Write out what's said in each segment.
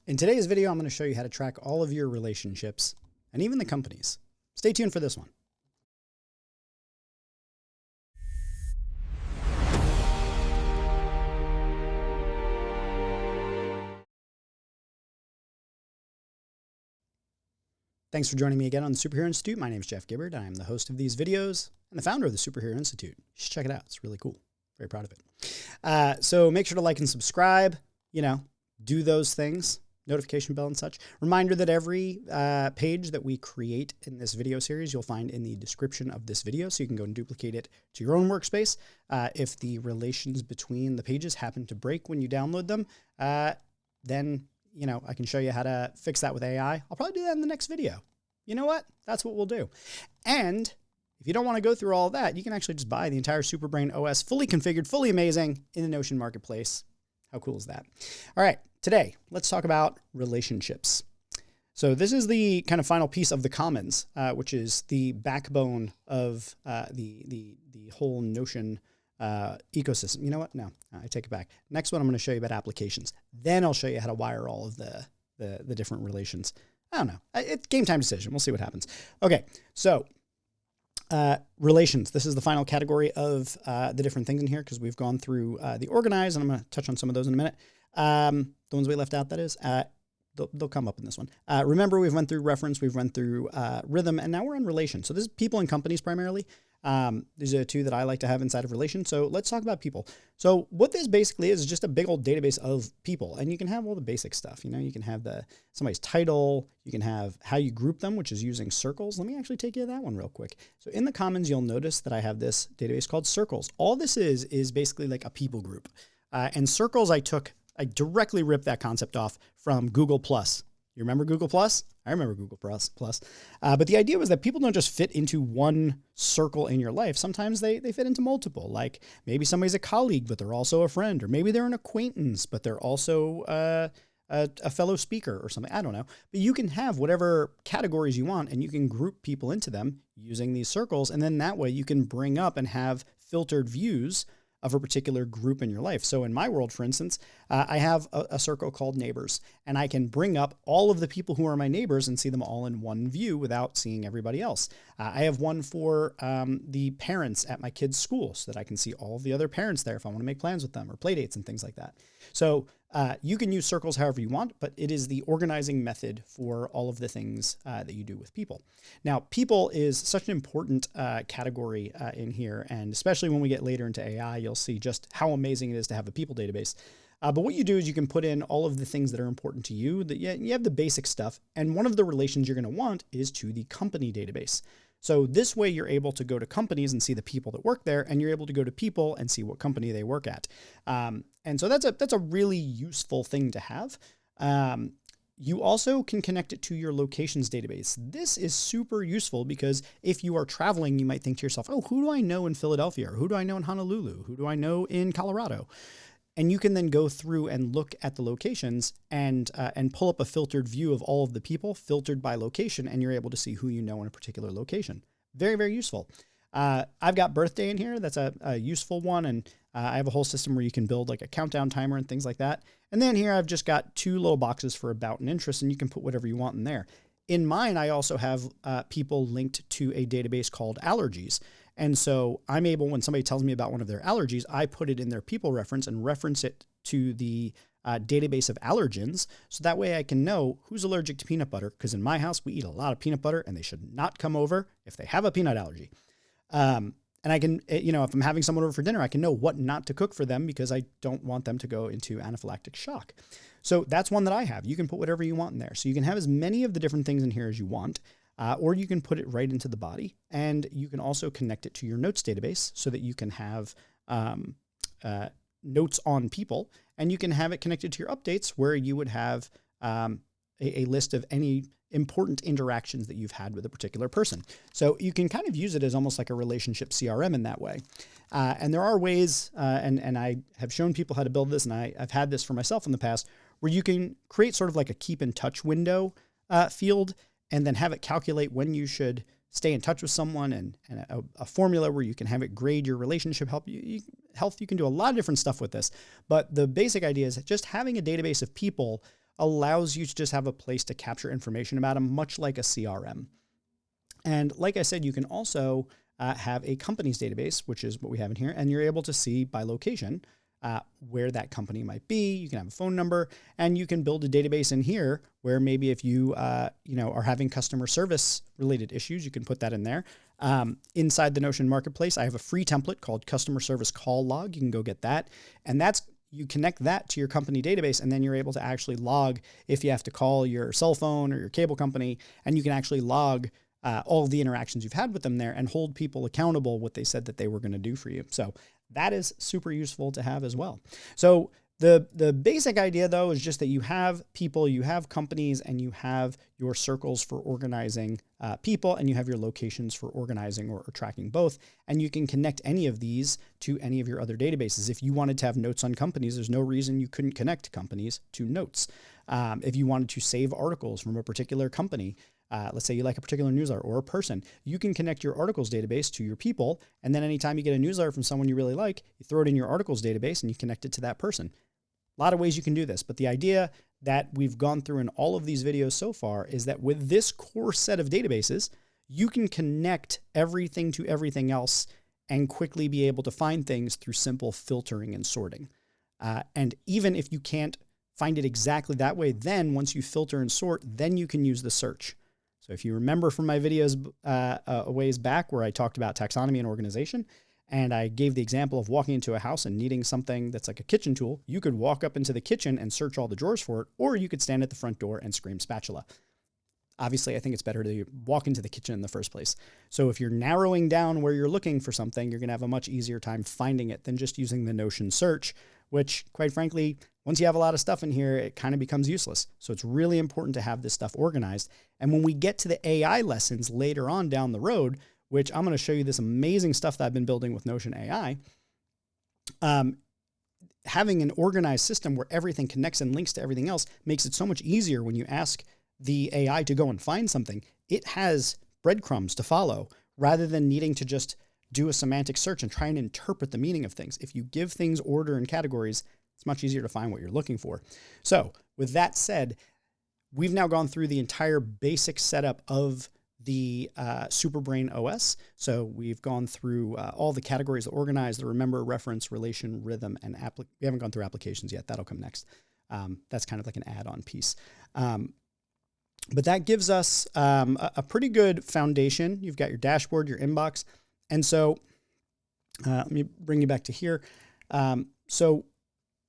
In today's video, I'm going to show you how to track all of your relationships and even the companies. Stay tuned for this one. Thanks for joining me again on the Superhero Institute. My name is Jeff Gibbard. I am the host of these videos and the founder of the Superhero Institute. You should check it out. It's really cool. Very proud of it. So make sure to like and subscribe, do those things, notification bell and such. Reminder that every page that we create in this video series, you'll find in the description of this video. So you can go and duplicate it to your own workspace. If the relations between the pages happen to break when you download them, then I can show you how to fix that with AI. I'll probably do that in the next video. You know what? That's what we'll do. And if you don't want to go through all of that, you can actually just buy the entire Superbrain OS, fully configured, fully amazing, in the Notion marketplace. How cool is that? All right, today, let's talk about relationships. So this is the kind of final piece of the commons, which is the backbone of the whole Notion ecosystem. You know what? No, I take it back. Next one, I'm going to show you about applications. Then I'll show you how to wire all of the different relations. I don't know. It's game time decision. We'll see what happens. Okay, so relations. This is the final category of the different things in here because we've gone through the organize, and I'm going to touch on some of those in a minute. The ones we left out, that is. They'll come up in this one. Remember, we've went through reference, we've run through rhythm, and now we're on relation. So this is people and companies primarily. These are two that I like to have inside of relation. So let's talk about people. So what this basically is just a big old database of people, and you can have all the basic stuff. You can have somebody's title, you can have how you group them, which is using circles. Let me actually take you to that one real quick. So in the commons, you'll notice that I have this database called circles. All this is basically like a people group. And circles, I directly ripped that concept off from Google+. You remember Google+? I remember Google+. But the idea was that people don't just fit into one circle in your life. Sometimes they fit into multiple. Like maybe somebody's a colleague, but they're also a friend. Or maybe they're an acquaintance, but they're also a fellow speaker or something. I don't know. But you can have whatever categories you want, and you can group people into them using these circles. And then that way you can bring up and have filtered views of a particular group in your life. So in my world, for instance, I have a circle called neighbors, and I can bring up all of the people who are my neighbors and see them all in one view without seeing everybody else. I have one for the parents at my kids' school so that I can see all of the other parents there if I want to make plans with them or play dates and things like that. So you can use circles however you want, but it is the organizing method for all of the things that you do with people. Now, people is such an important category in here, and especially when we get later into AI, you'll see just how amazing it is to have a people database. But what you do is you can put in all of the things that are important to you. You have the basic stuff, and one of the relations you're going to want is to the company database. So this way you're able to go to companies and see the people that work there, and you're able to go to people and see what company they work at. And so that's a really useful thing to have. You also can connect it to your locations database. This is super useful because if you are traveling, you might think to yourself, oh, who do I know in Philadelphia? Or who do I know in Honolulu? Who do I know in Colorado? And you can then go through and look at the locations and pull up a filtered view of all of the people filtered by location, and you're able to see who you know in a particular location. Very, very useful. I've got birthday in here. That's a useful one. And I have a whole system where you can build like a countdown timer and things like that. And then here I've just got two little boxes for about and interest, and you can put whatever you want in there. In mine, I also have people linked to a database called Allergies. And so I'm able, when somebody tells me about one of their allergies, I put it in their people reference and reference it to the database of allergens. So that way I can know who's allergic to peanut butter, because in my house, we eat a lot of peanut butter and they should not come over if they have a peanut allergy. And I can, if I'm having someone over for dinner, I can know what not to cook for them because I don't want them to go into anaphylactic shock. So that's one that I have. You can put whatever you want in there. So you can have as many of the different things in here as you want. Or you can put it right into the body, and you can also connect it to your notes database so that you can have notes on people, and you can have it connected to your updates where you would have a list of any important interactions that you've had with a particular person. So you can kind of use it as almost like a relationship CRM in that way. And there are ways, and I have shown people how to build this, and I've had this for myself in the past, where you can create sort of like a keep in touch window field, and then have it calculate when you should stay in touch with someone, and a formula where you can have it grade your relationship health. You can do a lot of different stuff with this, but the basic idea is just having a database of people allows you to just have a place to capture information about them, much like a CRM. And like I said, you can also have a companies database, which is what we have in here, and you're able to see by location where that company might be. You can have a phone number, and you can build a database in here where maybe if you are having customer service related issues, you can put that in there. Inside the Notion Marketplace, I have a free template called Customer Service Call Log. You can go get that, and you connect that to your company database, and then you're able to actually log if you have to call your cell phone or your cable company, and you can actually log all of the interactions you've had with them there and hold people accountable what they said that they were going to do for you. So that is super useful to have as well. So the basic idea, though, is just that you have people, you have companies, and you have your circles for organizing people, and you have your locations for organizing or tracking both. And you can connect any of these to any of your other databases. If you wanted to have notes on companies, there's no reason you couldn't connect companies to notes. If you wanted to save articles from a particular company, let's say you like a particular newsletter or a person, you can connect your articles database to your people. And then anytime you get a newsletter from someone you really like, you throw it in your articles database and you connect it to that person. A lot of ways you can do this, but the idea that we've gone through in all of these videos so far is that with this core set of databases, you can connect everything to everything else and quickly be able to find things through simple filtering and sorting. And even if you can't find it exactly that way, then once you filter and sort, then you can use the search. So if you remember from my videos a ways back where I talked about taxonomy and organization, and I gave the example of walking into a house and needing something that's like a kitchen tool, you could walk up into the kitchen and search all the drawers for it, or you could stand at the front door and scream spatula. Obviously, I think it's better to walk into the kitchen in the first place. So if you're narrowing down where you're looking for something, you're going to have a much easier time finding it than just using the Notion search, which, quite frankly, once you have a lot of stuff in here, it kind of becomes useless. So it's really important to have this stuff organized. And when we get to the AI lessons later on down the road, which I'm going to show you this amazing stuff that I've been building with Notion AI, having an organized system where everything connects and links to everything else makes it so much easier when you ask the AI to go and find something. It has breadcrumbs to follow rather than needing to just do a semantic search and try and interpret the meaning of things. If you give things order and categories, it's much easier to find what you're looking for. So with that said, we've now gone through the entire basic setup of the Superbrain OS. So we've gone through all the categories that organize, the remember, reference, relation, rhythm, and we haven't gone through applications yet. That'll come next. That's kind of like an add-on piece. But that gives us a pretty good foundation. You've got your dashboard, your inbox. And so let me bring you back to here. So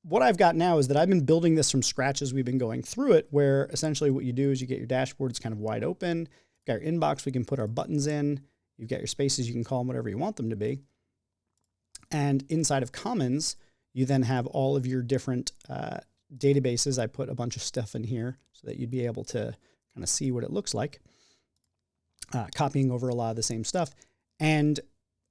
what I've got now is that I've been building this from scratch as we've been going through it, where essentially what you do is you get your dashboard, it's kind of wide open. You've got your inbox, we can put our buttons in. You've got your spaces, you can call them whatever you want them to be. And inside of Commons, you then have all of your different databases. I put a bunch of stuff in here so that you'd be able to kind of see what it looks like, copying over a lot of the same stuff. And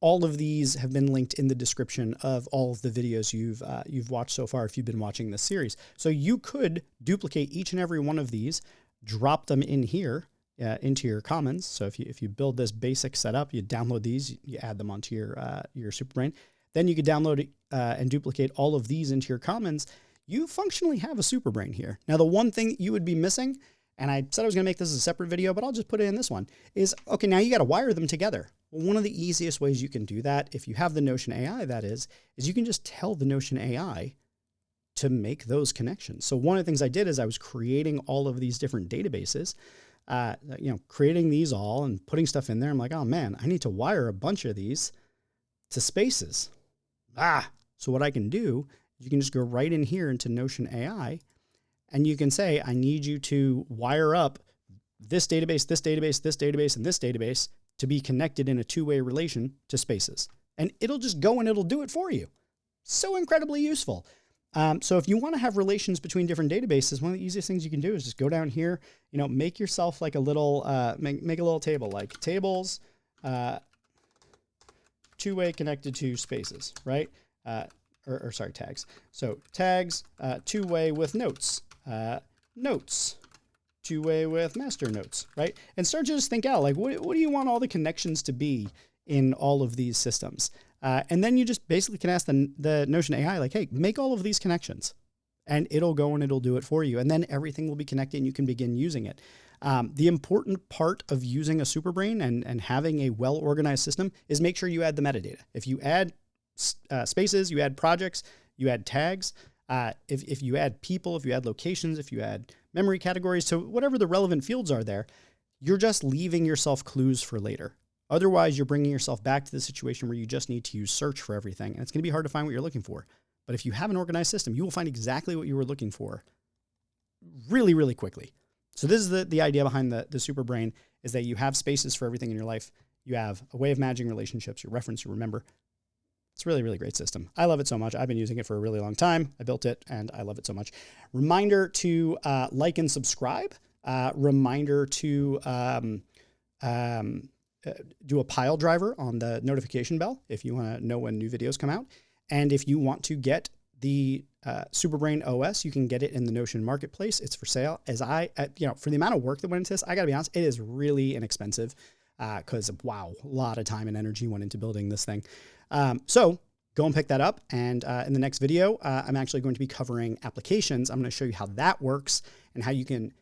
all of these have been linked in the description of all of the videos you've watched so far if you've been watching this series. So you could duplicate each and every one of these, drop them in here into your Commons. So if you build this basic setup, you download these, you add them onto your Superbrain. Then you could download and duplicate all of these into your Commons. You functionally have a Superbrain here. Now, the one thing that you would be missing, and I said I was going to make this a separate video, but I'll just put it in this one, is, okay, now you got to wire them together. Well, one of the easiest ways you can do that, if you have the Notion AI, that is you can just tell the Notion AI to make those connections. So one of the things I did is I was creating all of these different databases, creating these all and putting stuff in there. I'm like, oh man, I need to wire a bunch of these to spaces. So what I can do, you can just go right in here into Notion AI, and you can say, I need you to wire up this database, this database, this database, and this database to be connected in a two-way relation to spaces. And it'll just go and it'll do it for you. So incredibly useful. So if you want to have relations between different databases, one of the easiest things you can do is just go down here, make yourself like a little, make a little table, like tables, two-way connected to spaces, right? Sorry, tags. So tags, two-way with notes, notes, two-way with master notes, right? And start to just think out, like, what do you want all the connections to be in all of these systems? And then you just basically can ask the Notion AI, like, hey, make all of these connections. and it'll go and it'll do it for you. And then everything will be connected and you can begin using it. The important part of using a Superbrain and having a well-organized system is make sure you add the metadata. If you add spaces, you add projects, you add tags, if you add people, if you add locations, if you add memory categories, so whatever the relevant fields are there, you're just leaving yourself clues for later. Otherwise, you're bringing yourself back to the situation where you just need to use search for everything, and it's going to be hard to find what you're looking for. But if you have an organized system, you will find exactly what you were looking for really, really quickly. So this is the idea behind the Superbrain, is that you have spaces for everything in your life. You have a way of managing relationships, you reference, you remember. It's a really, really great system. I love it so much. I've been using it for a really long time. I built it and I love it so much. Reminder to like and subscribe. Reminder to do a pile driver on the notification bell if you want to know when new videos come out. And if you want to get the Superbrain OS, you can get it in the Notion Marketplace. It's for sale. For the amount of work that went into this, I got to be honest, it is really inexpensive because, wow, a lot of time and energy went into building this thing. So go and pick that up. And in the next video, I'm actually going to be covering applications. I'm going to show you how that works and how you can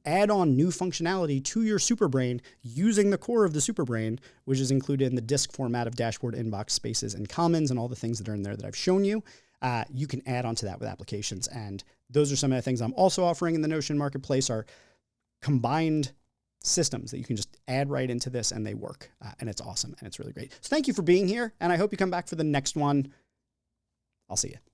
add on new functionality to your Superbrain using the core of the Superbrain, which is included in the disk format of dashboard, inbox, spaces, and commons, and all the things that are in there that I've shown you. You can add on to that with applications. And those are some of the things I'm also offering in the Notion Marketplace are combined systems that you can just add right into this and they work. And it's awesome and it's really great. So thank you for being here. And I hope you come back for the next one. I'll see you.